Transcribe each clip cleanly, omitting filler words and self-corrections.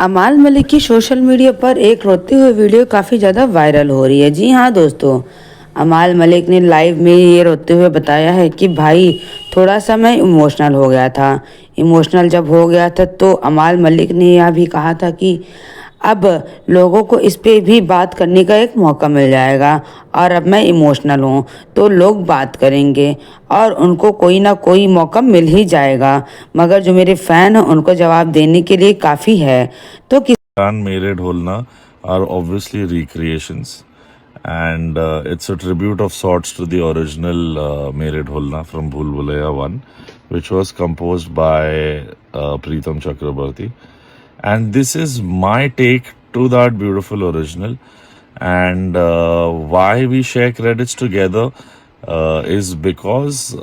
अमाल मलिक की social media पर एक रोते हुए वीडियो काफ़ी ज़्यादा वायरल हो रही है। जी हाँ दोस्तों, अमाल मलिक ने लाइव में ये रोते हुए बताया है कि भाई थोड़ा सा मैं इमोशनल हो गया था। इमोशनल जब हो गया था तो अमाल मलिक ने यह भी कहा था कि अब लोगों को इस पे भी बात करने का एक मौका मिल जाएगा और अब मैं इमोशनल हूँ तो लोग बात करेंगे और उनको कोई ना कोई मौका मिल ही जाएगा, मगर जो मेरे फ़ैन हैं उनको जवाब देने के लिए काफ़ी है। तो Mere Dholna are obviously recreations, and it's a tribute of sorts to the original Mere Dholna from Bhool Bhulaiya 1, which was composed by Preetham Chakrabarti. And this is my take to that beautiful original. And why we share credits together is because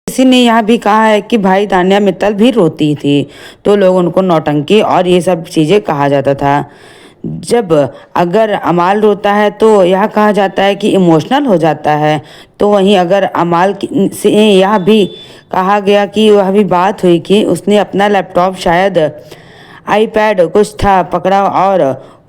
किसी ने यह भी कहा है कि भाई तान्या मित्तल भी रोती थी तो लोग उनको नौटंकी और ये सब चीज़ें कहा जाता था। जब अगर अमाल रोता है तो यह कहा जाता है कि इमोशनल हो जाता है, तो वहीं अगर से यह भी कहा गया कि वह भी बात हुई कि उसने अपना लैपटॉप शायद आईपैड कुछ था पकड़ा और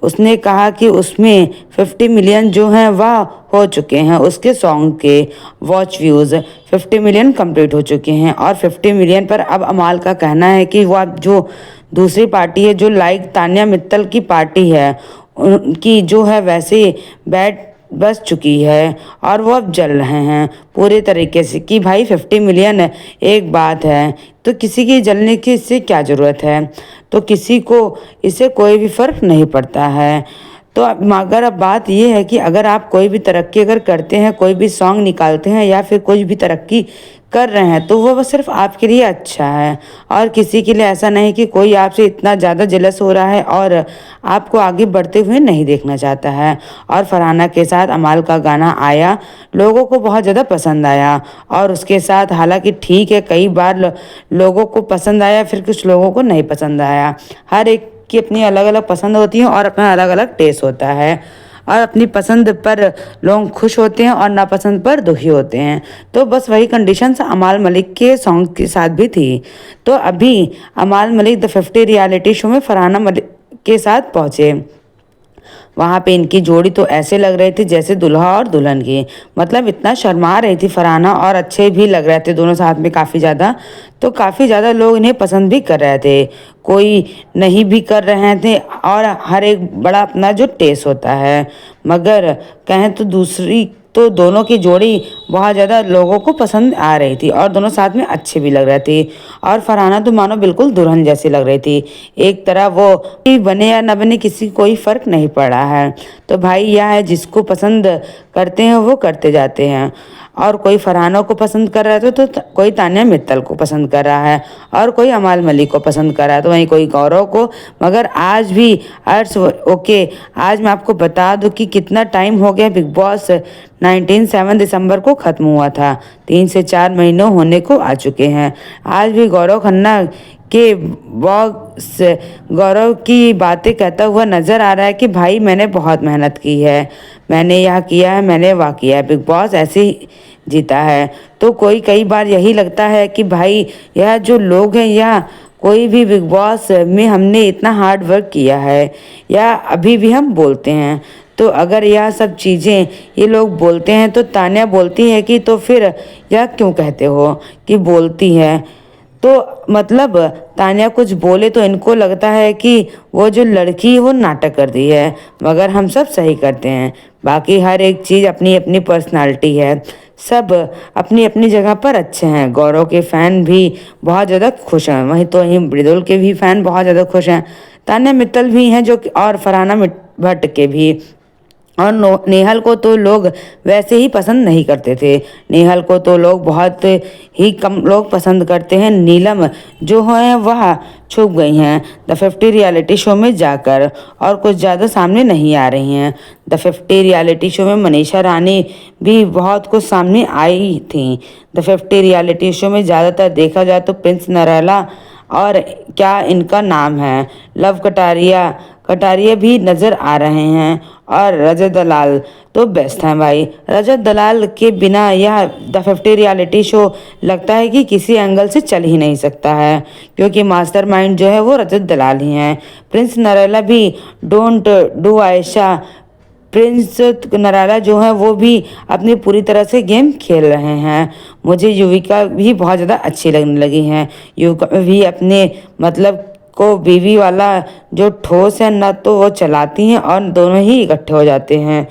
उसने कहा कि उसमें 50 मिलियन जो हैं वह हो चुके हैं, उसके सॉन्ग के वॉच व्यूज़ 50 मिलियन कंप्लीट हो चुके हैं। और 50 मिलियन पर अब अमाल का कहना है कि वह जो दूसरी पार्टी है जो लाइक तान्या मित्तल की पार्टी है उनकी जो है वैसे बैट बस चुकी है और वो अब जल रहे हैं पूरे तरीके से कि भाई 50 मिलियन एक बात है तो किसी की जलने की इससे क्या ज़रूरत है, तो किसी को इससे कोई भी फ़र्क नहीं पड़ता है। तो मगर अब बात यह है कि अगर आप कोई भी तरक्की अगर करते हैं, कोई भी सॉन्ग निकालते हैं या फिर कुछ भी तरक्की कर रहे हैं तो वो सिर्फ आपके लिए अच्छा है और किसी के लिए ऐसा नहीं कि कोई आपसे इतना ज़्यादा जेलस हो रहा है और आपको आगे बढ़ते हुए नहीं देखना चाहता है। और फरहाना के साथ अमाल का गाना आया, लोगों को बहुत ज़्यादा पसंद आया और उसके साथ हालांकि ठीक है कई बार लोगों को पसंद आया फिर कुछ लोगों को नहीं पसंद आया। हर एक की अपनी अलग अलग पसंद होती है और अपना अलग अलग टेस्ट होता है और अपनी पसंद पर लोग खुश होते हैं और नापसंद पर दुखी होते हैं। तो बस वही कंडीशंस अमाल मलिक के सॉन्ग के साथ भी थी। तो अभी अमाल मलिक द 50 रियलिटी शो में फरहाना मलिक के साथ पहुँचे। वहाँ पे इनकी जोड़ी तो ऐसे लग रही थी जैसे दुल्हा और दुल्हन की, मतलब इतना शर्मा रही थी फरहाना और अच्छे भी लग रहे थे दोनों साथ में काफ़ी ज़्यादा। तो काफ़ी ज़्यादा लोग इन्हें पसंद भी कर रहे थे, कोई नहीं भी कर रहे थे और हर एक बड़ा अपना जो टेस्ट होता है। मगर कहें तो दूसरी तो दोनों की जोड़ी बहुत ज़्यादा लोगों को पसंद आ रही थी और दोनों साथ में अच्छे भी लग रहे थे और फरहाना तो मानो बिल्कुल दुल्हन जैसी लग रही थी। एक तरह वो बने या न बने किसी को कोई फ़र्क नहीं पड़ा है। तो भाई यह है जिसको पसंद करते हैं वो करते जाते हैं और कोई फरहाना को पसंद कर रहा है तो कोई तान्या मित्तल को पसंद कर रहा है और कोई अमाल मलिक को पसंद कर रहा है तो वहीं कोई गौरव को। मगर आज भी अर्स ओके, आज मैं आपको बता दूं कि कितना टाइम हो गया, बिग बॉस 7 दिसंबर को ख़त्म हुआ था, 3 से 4 महीनों होने को आ चुके हैं। आज भी गौरव खन्ना के बॉक्स गौरव की बातें कहता हुआ नज़र आ रहा है कि भाई मैंने बहुत मेहनत की है, मैंने यह किया है, मैंने वह किया है, बिग बॉस ऐसे ही जीता है। तो कोई कई बार यही लगता है कि भाई यह जो लोग हैं या कोई भी बिग बॉस में हमने इतना हार्ड वर्क किया है या अभी भी हम बोलते हैं, तो अगर यह सब चीज़ें ये लोग बोलते हैं तो तान्या बोलती है कि तो फिर यह क्यों कहते हो कि बोलती है, तो मतलब तान्या कुछ बोले तो इनको लगता है कि वो जो लड़की वो नाटक कर दी है, मगर हम सब सही करते हैं। बाकी हर एक चीज़ अपनी अपनी पर्सनालिटी है, सब अपनी अपनी जगह पर अच्छे हैं। गौरव के फ़ैन भी बहुत ज़्यादा खुश हैं, वहीं तो वहीं मृदुल के भी फ़ैन बहुत ज़्यादा खुश हैं, तान्या मित्तल भी हैं जो और फरहाना भट्ट के भी। और नेहल को तो लोग वैसे ही पसंद नहीं करते थे, नेहल को तो लोग बहुत ही कम लोग पसंद करते हैं। नीलम जो हैं वह छुप गई हैं द 50 रियलिटी शो में जाकर और कुछ ज़्यादा सामने नहीं आ रही हैं। द 50 रियलिटी शो में मनीषा रानी भी बहुत कुछ सामने आई थी। द 50 रियलिटी शो में ज़्यादातर देखा जाए तो प्रिंस नरेला और क्या इनका नाम है लव कटारिया कटारिया भी नज़र आ रहे हैं और रजत दलाल तो बेस्ट हैं भाई। रजत दलाल के बिना यह द 50 रियलिटी शो लगता है कि किसी एंगल से चल ही नहीं सकता है, क्योंकि मास्टरमाइंड जो है वो रजत दलाल ही हैं। प्रिंस नरेला भी डोंट डू आयशा, प्रिंस नराला जो है वो भी अपनी पूरी तरह से गेम खेल रहे हैं। मुझे युविका भी बहुत ज़्यादा अच्छी लगने लगी हैं। युविका भी अपने मतलब को बीवी वाला जो ठोस है ना, तो वो चलाती हैं और दोनों ही इकट्ठे हो जाते हैं।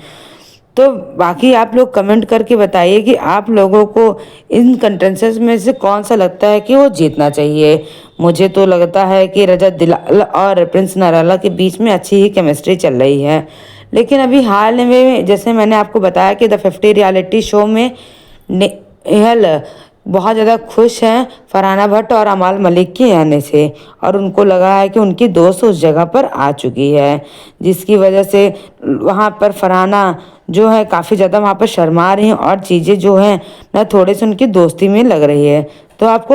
तो बाकी आप लोग कमेंट करके बताइए कि आप लोगों को इन कंटेस्टेंट्स में से कौन सा लगता है कि वो जीतना चाहिए। मुझे तो लगता है कि रजत दलाल और प्रिंस नराला के बीच में अच्छी ही केमिस्ट्री चल रही है। लेकिन अभी हाल में जैसे मैंने आपको बताया कि द 50 रियलिटी शो में नेहल बहुत ज़्यादा खुश हैं फरहाना भट्ट और अमाल मलिक के आने से, और उनको लगा है कि उनकी दोस्त उस जगह पर आ चुकी है, जिसकी वजह से वहाँ पर फरहाना जो है काफ़ी ज़्यादा वहाँ पर शर्मा रही हैं और चीज़ें जो हैं ना थोड़े से उनकी दोस्ती में लग रही है। तो आपको